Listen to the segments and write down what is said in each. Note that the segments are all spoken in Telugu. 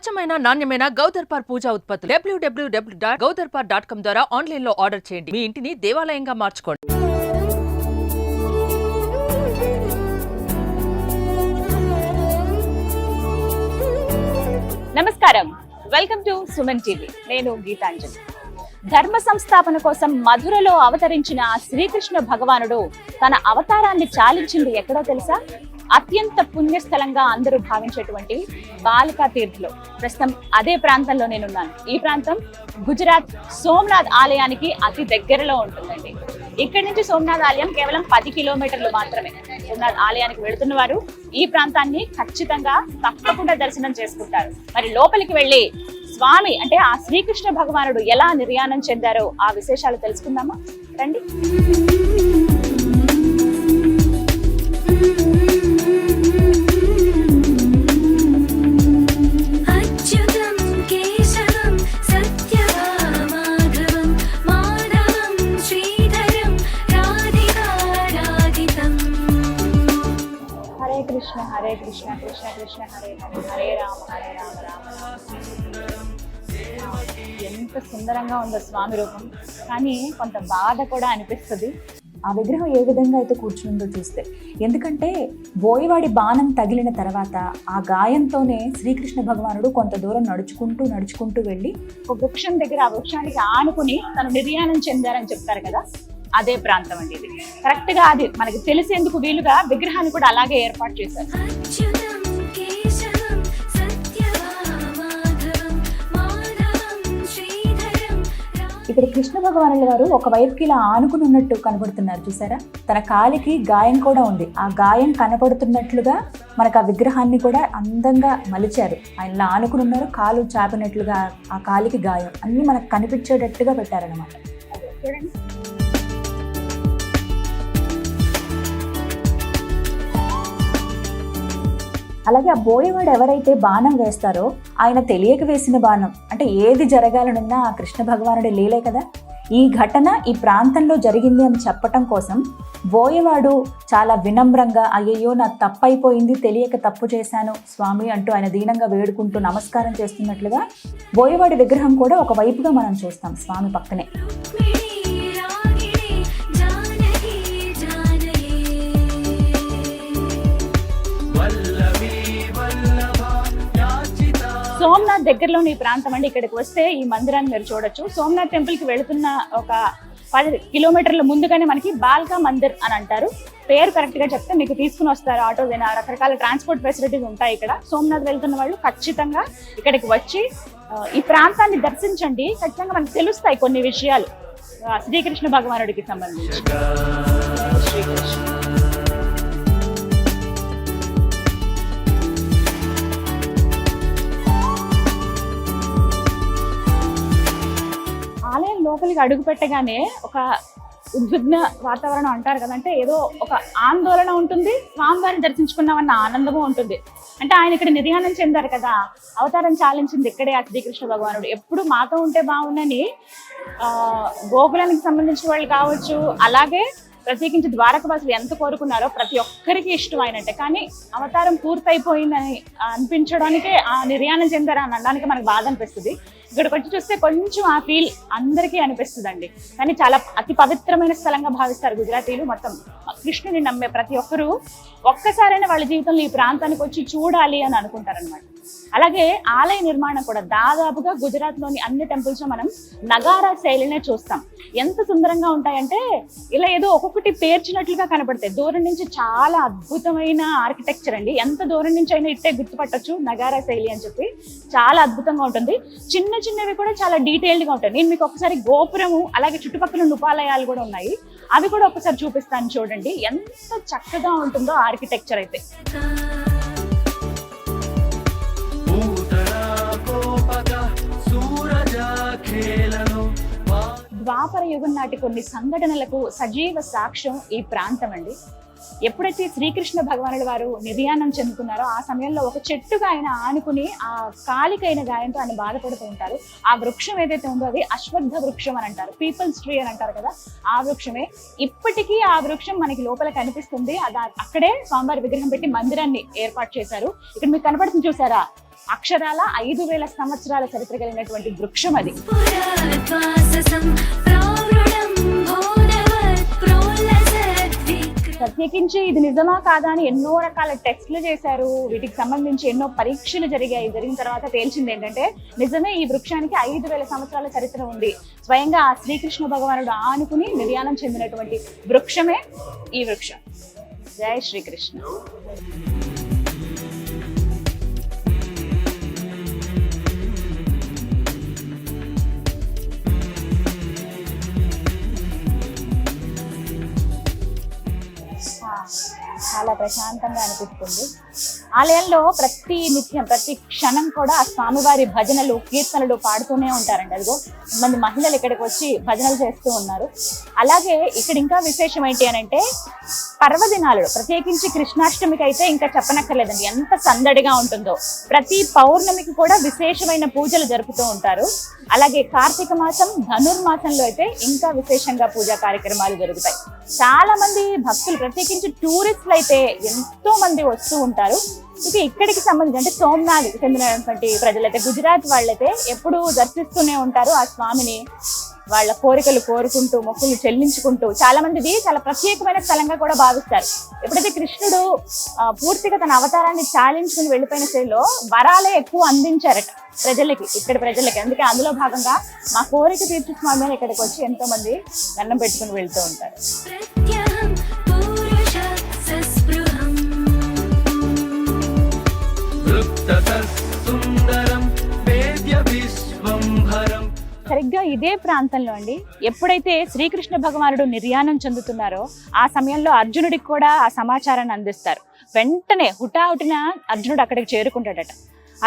స్వచ్ఛమైన నాణ్యమైన గౌదర్పార్ పూజా ఉత్పత్తులు www.gaudarpar.com ద్వారా ఆన్లైన్ లో ఆర్డర్ చేయండి. మీ ఇంటిని దేవాలయంగా మార్చుకోండి. నమస్కారం, వెల్కమ్ టు సుమన్ టీవీ. నేను గీతాంజలి. ధర్మ సంస్థాపన కోసం మధురలో అవతరించిన శ్రీకృష్ణ భగవానుడు తన అవతారాన్ని చాలించింది ఎక్కడో తెలుసా? అత్యంత పుణ్యస్థలంగా అందరూ భావించేటువంటి బాలికా తీర్థలో. ప్రస్తుతం అదే ప్రాంతంలో నేనున్నాను. ఈ ప్రాంతం గుజరాత్ సోమనాథ్ ఆలయానికి అతి దగ్గరలో ఉంటుందండి. ఇక్కడి నుంచి సోమనాథ్ ఆలయం కేవలం 10 కిలోమీటర్లు మాత్రమే. సోమనాథ్ ఆలయానికి వెళుతున్న వారు ఈ ప్రాంతాన్ని ఖచ్చితంగా తప్పకుండా దర్శనం చేసుకుంటారు. మరి లోపలికి వెళ్ళి స్వామి అంటే ఆ శ్రీకృష్ణ భగవానుడు ఎలా నిర్యాణం చెందారో ఆ విశేషాలు తెలుసుకుందామా? రండి. హరే కృష్ణ కృష్ణ కృష్ణ హరే హరే, హరే రామ రామ రామ. ఎంత సుందరంగా ఉందో స్వామి రూపం, కానీ కొంత బాధ కూడా అనిపిస్తుంది. ఆ విగ్రహం ఏ విధంగా అయితే కూర్చుందో చూస్తే. ఎందుకంటే బోయవాడి బాణం తగిలిన తర్వాత ఆ గాయంతోనే శ్రీకృష్ణ భగవానుడు కొంత దూరం నడుచుకుంటూ వెళ్ళి ఒక వృక్షం దగ్గర ఆ వృక్షానికి ఆనుకుని తను నిర్యాణం చెందారని చెప్తారు కదా, అదే ప్రాంతం అండి ఇది. కరెక్ట్ గా అది మనకి తెలిసేందుకు వీలుగా విగ్రహాన్ని కూడా అలాగే ఏర్పాటు చేశారు. ఇక్కడ కృష్ణ భగవానుల వారు ఒకవైపుకి ఇలా ఆనుకుని ఉన్నట్టు కనబడుతున్నారు, చూసారా? తన కాలికి గాయం కూడా ఉంది. ఆ గాయం కనబడుతున్నట్లుగా మనకు ఆ విగ్రహాన్ని కూడా అందంగా మలిచారు. ఆయన ఇలా ఆనుకుని ఉన్నారు, కాలు చాపినట్లుగా ఆ కాలికి గాయం అన్ని మనకు కనిపించేటట్టుగా పెట్టారనమాట. చూడండి, అలాగే ఆ బోయవాడు ఎవరైతే బాణం వేస్తారో ఆయన తెలియక వేసిన బాణం. అంటే ఏది జరగాలనున్నా ఆ కృష్ణ భగవానుడి లీలే కదా. ఈ ఘటన ఈ ప్రాంతంలో జరిగింది అని చెప్పటం కోసం బోయవాడు చాలా వినమ్రంగా, అయ్యయ్యో నా తప్పైపోయింది, తెలియక తప్పు చేశాను స్వామి అంటూ ఆయన దీనంగా వేడుకుంటూ నమస్కారం చేస్తున్నట్లుగా బోయవాడి విగ్రహం కూడా ఒక వైపుగా మనం చూస్తాం స్వామి పక్కనే. సోమనాథ్ దగ్గరలోని ఈ ప్రాంతం అండి. ఇక్కడికి వస్తే ఈ మందిరాన్ని మీరు చూడొచ్చు. సోమనాథ్ టెంపుల్ కి వెళుతున్న ఒక 10 కిలోమీటర్ల ముందుగానే మనకి బాల్కా మందిర్ అని అంటారు. పేరు కరెక్ట్ గా చెప్తే మీకు తీసుకుని వస్తారు. ఆటోస్ అయినా రకరకాల ట్రాన్స్పోర్ట్ ఫెసిలిటీస్ ఉంటాయి ఇక్కడ. సోమనాథ్ వెళ్తున్న వాళ్ళు ఖచ్చితంగా ఇక్కడికి వచ్చి ఈ ప్రాంతాన్ని దర్శించండి. ఖచ్చితంగా మనకు తెలుస్తాయి కొన్ని విషయాలు శ్రీకృష్ణ భగవానుడికి సంబంధించి. శ్రీకృష్ణ ఆలయం లోపలికి అడుగు పెట్టగానే ఒక ఉద్విగ్న వాతావరణం అంటారు కదా, అంటే ఏదో ఒక ఆందోళన ఉంటుంది. స్వామివారిని దర్శించుకున్నామన్న ఆనందము ఉంటుంది. అంటే ఆయన ఇక్కడ నిర్యాణం చెందారు కదా, అవతారం చాలించింది ఇక్కడే ఆ శ్రీకృష్ణ భగవానుడు. ఎప్పుడు మాతో ఉంటే బాగుండని గోకులానికి సంబంధించిన వాళ్ళు కావచ్చు, అలాగే ప్రత్యేకించి ద్వారకవాసులు ఎంత కోరుకున్నారో ప్రతి ఒక్కరికి ఇష్టం అయినట్టే. కానీ అవతారం పూర్తయిపోయిందని అనిపించడానికే ఆ నిర్యాణం చెందారా అని అనడానికి మనకు బాధ అనిపిస్తుంది. ఇక్కడికి వచ్చి చూస్తే కొంచెం ఆ ఫీల్ అందరికీ అనిపిస్తుందండి. కానీ చాలా అతి పవిత్రమైన స్థలంగా భావిస్తారు గుజరాతీలు. మొత్తం కృష్ణుని నమ్మే ప్రతి ఒక్కరూ ఒక్కసారైనా వాళ్ళ జీవితంలో ఈ ప్రాంతానికి వచ్చి చూడాలి అని అనుకుంటారనమాట. అలాగే ఆలయ నిర్మాణం కూడా దాదాపుగా గుజరాత్లోని అన్ని టెంపుల్స్ లో మనం నగారా శైలినే చూస్తాం. ఎంత సుందరంగా ఉంటాయంటే ఇలా ఏదో ఒక్కొక్కటి పేర్చినట్లుగా కనపడతాయి. దూరం నుంచి చాలా అద్భుతమైన ఆర్కిటెక్చర్ అండి. ఎంత దూరం నుంచి అయినా ఇట్టే గుర్తుపట్టొచ్చు నగారా శైలి అని చెప్పి. చాలా అద్భుతంగా ఉంటుంది. చిన్న చిన్నవి కూడా చాలా డీటెయిల్డ్ గా ఉంటాయి. నేను మీకు ఒకసారి గోపురము అలాగే చుట్టుపక్కల ఉపాలయాలు కూడా ఉన్నాయి, అవి కూడా ఒకసారి చూపిస్తాను. చూడండి ఎంత చక్కగా ఉంటుందో ఆర్కిటెక్చర్ అయితే. ద్వాపర యుగం నాటి కొన్ని సంఘటనలకు సజీవ సాక్ష్యం ఈ ప్రాంతం అండి. ఎప్పుడైతే శ్రీకృష్ణ భగవానుడు వారు నిర్యాణం చెందుతున్నారో ఆ సమయంలో ఒక చెట్టుగా ఆయన ఆనుకుని ఆ కాలికైన గాయంతో ఆయన బాధపడుతూ ఉంటారు. ఆ వృక్షం ఏదైతే ఉందో అది అశ్వత్థ వృక్షం అని అంటారు, పీపుల్స్ ట్రీ అని అంటారు కదా, ఆ వృక్షమే. ఇప్పటికీ ఆ వృక్షం మనకి లోపల కనిపిస్తుంది. అక్కడే స్వామివారి విగ్రహం పెట్టి మందిరాన్ని ఏర్పాటు చేశారు. ఇక్కడ మీకు కనపడుతుంది చూసారా, అక్షరాల 5,000 సంవత్సరాల చరిత్ర కలిగినటువంటి వృక్షం అది. ప్రత్యేకించి ఇది నిజమా కాదా అని ఎన్నో రకాల టెస్టులు చేశారు, వీటికి సంబంధించి ఎన్నో పరీక్షలు జరిగిన తర్వాత తేల్చింది ఏంటంటే నిజమే ఈ వృక్షానికి 5,000 సంవత్సరాల చరిత్ర ఉంది. స్వయంగా ఆ శ్రీకృష్ణ భగవానుడు ఆనుకుని నిర్యాణం చెందినటువంటి వృక్షమే ఈ వృక్షం. జై శ్రీకృష్ణ. చాలా ప్రశాంతంగా అనిపిస్తుంది. ఆలయంలో ప్రతి నిత్యం ప్రతి క్షణం కూడా ఆ స్వామివారి భజనలు కీర్తనలు పాడుతూనే ఉంటారండి. అదిగో మంది మహిళలు ఇక్కడికి వచ్చి భజనలు చేస్తూ ఉన్నారు. అలాగే ఇక్కడ ఇంకా విశేషం ఏంటి అని అంటే పర్వదినాలు, ప్రత్యేకించి కృష్ణాష్టమికి అయితే ఇంకా చెప్పనక్కర్లేదండి, ఎంత సందడిగా ఉంటుందో. ప్రతి పౌర్ణమికి కూడా విశేషమైన పూజలు జరుపుతూ ఉంటారు. అలాగే కార్తీక మాసం ధనుర్మాసంలో అయితే ఇంకా విశేషంగా పూజా కార్యక్రమాలు జరుగుతాయి. చాలా మంది భక్తులు ప్రత్యేకించి టూరిస్టులు అయితే ఎంతో మంది వస్తూ ఉంటారు. ఇక ఇక్కడికి సంబంధించి అంటే సోమనాథ్ చెందినటువంటి ప్రజలైతే, గుజరాత్ వాళ్ళైతే ఎప్పుడూ దర్శిస్తూనే ఉంటారు ఆ స్వామిని. వాళ్ళ కోరికలు కోరుకుంటూ మొక్కులు చెల్లించుకుంటూ చాలా మందిది చాలా ప్రత్యేకమైన స్థలంగా కూడా భావిస్తారు. ఎప్పుడైతే కృష్ణుడు పూర్తిగా తన అవతారాన్ని చాలించుకుని వెళ్ళిపోయిన శైలిలో వరాలే ఎక్కువ అందించారట ఇక్కడ ప్రజలకి. అందుకే అందులో భాగంగా మా కోరిక తీర్చు స్వామి అని ఇక్కడికి వచ్చి ఎంతో మంది దండం పెట్టుకుని వెళ్తూ ఉంటారు. సరిగ్గా ఇదే ప్రాంతంలో అండి ఎప్పుడైతే శ్రీకృష్ణ భగవానుడు నిర్యాణం చెందుతున్నారో ఆ సమయంలో అర్జునుడికి కూడా ఆ సమాచారాన్ని అందిస్తారు. వెంటనే హుటాహుటిన అర్జునుడు అక్కడికి చేరుకుంటాడట.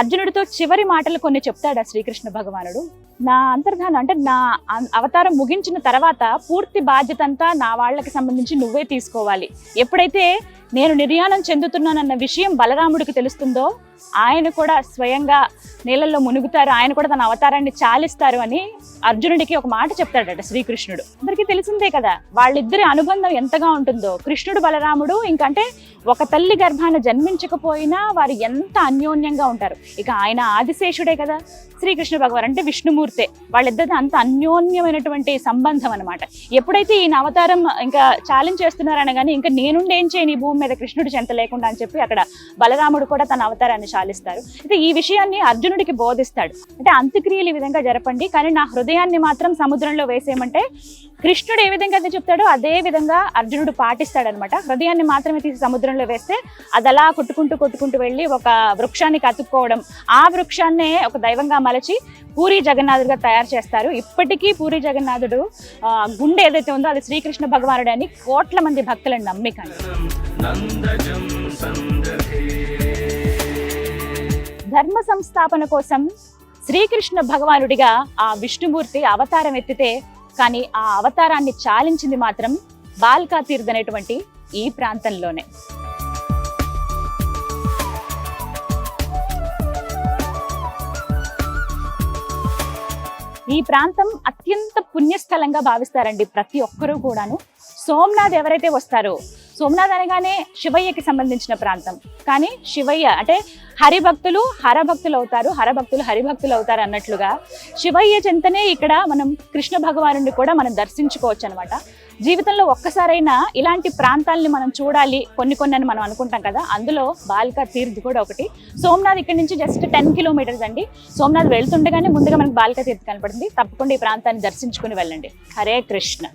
అర్జునుడితో చివరి మాటలు కొన్ని చెప్తాడు ఆ శ్రీకృష్ణ భగవానుడు. నా అంతర్ధానం అంటే నా అవతారం ముగించిన తర్వాత పూర్తి బాధ్యత అంతా నా వాళ్ళకి సంబంధించి నువ్వే తీసుకోవాలి. ఎప్పుడైతే నేను నిర్యాణం చెందుతున్నానన్న విషయం బలరాముడికి తెలుస్తుందో ఆయన కూడా స్వయంగా నీళ్ళల్లో మునుగుతారు, ఆయన కూడా తన అవతారాన్ని చాలిస్తారు అని అర్జునుడికి ఒక మాట చెప్తాడట శ్రీకృష్ణుడు. అందరికీ తెలిసిందే కదా వాళ్ళిద్దరి అనుబంధం ఎంతగా ఉంటుందో. కృష్ణుడు బలరాముడు ఇంకంటే ఒక తల్లి గర్భాన జన్మించకపోయినా వారు ఎంత అన్యోన్యంగా ఉంటారు. ఇక ఆయన ఆదిశేషుడే కదా, శ్రీకృష్ణ భగవాన్ అంటే విష్ణుమూర్తే. వాళ్ళిద్దరిది అంత అన్యోన్యమైనటువంటి సంబంధం అనమాట. ఎప్పుడైతే ఈయన అవతారం ఇంకా ఛాలెంజ్ చేస్తున్నారనగానే ఇంకా నేనుండి ఏం చేయను ఈ భూమి మీద కృష్ణుడు చెంత లేకుండా అని చెప్పి అక్కడ బలరాముడు కూడా తన అవతారాన్ని చాలిస్తారు. అయితే ఈ విషయాన్ని అర్జునుడికి బోధిస్తాడు. అంటే అంత్యక్రియలు ఈ విధంగా జరపండి, కానీ నా హృదయాన్ని మాత్రం సముద్రంలో వేసేయమంటే కృష్ణుడు ఏ విధంగా అయితే చెప్తాడో అదే విధంగా అర్జునుడు పాటిస్తాడనమాట. హృదయాన్ని మాత్రమే తీసి సముద్రంలో వేస్తే అది అలా కొట్టుకుంటూ వెళ్ళి ఒక వృక్షానికి అతుక్కోవడం, ఆ వృక్షాన్నే ఒక దైవంగా మలచి పూరి జగన్నాథుడిగా తయారు చేస్తారు. ఇప్పటికీ పూరి జగన్నాథుడు గుండె ఏదైతే ఉందో అది శ్రీకృష్ణ భగవానుడు అని కోట్ల మంది భక్తులను నమ్మిక. ధర్మ సంస్థాపన కోసం శ్రీకృష్ణ భగవానుడిగా ఆ విష్ణుమూర్తి అవతారం ఎత్తితే, కానీ ఆ అవతారాన్ని చాలించింది మాత్రం బాల్కా తీర్థ్ అనేటువంటి ఈ ప్రాంతంలోనే. ఈ ప్రాంతం అత్యంత పుణ్యస్థలంగా భావిస్తారండి ప్రతి ఒక్కరూ కూడాను. సోమనాథ్ ఎవరైతే వస్తారో, సోమనాథ్ అనగానే శివయ్యకి సంబంధించిన ప్రాంతం, కానీ శివయ్య అంటే హరిభక్తులు హరభక్తులు అవుతారు, హరభక్తులు హరిభక్తులు అవుతారు అన్నట్లుగా శివయ్య చెంతనే ఇక్కడ మనం కృష్ణ భగవానుడిని కూడా మనం దర్శించుకోవచ్చు అనమాట. జీవితంలో ఒక్కసారైనా ఇలాంటి ప్రాంతాలని మనం చూడాలి కొన్ని అని మనం అనుకుంటాం కదా, అందులో బాల్కా తీర్థ్ కూడా ఒకటి. సోమనాథ్ ఇక్కడ నుంచి జస్ట్ 10 కిలోమీటర్స్ అండి. సోమనాథ్ వెళ్తుండగానే ముందుగా మనకు బాల్కా తీర్థ్ కనపడుతుంది. తప్పకుండా ఈ ప్రాంతాన్ని దర్శించుకుని వెళ్ళండి. హరే కృష్ణ.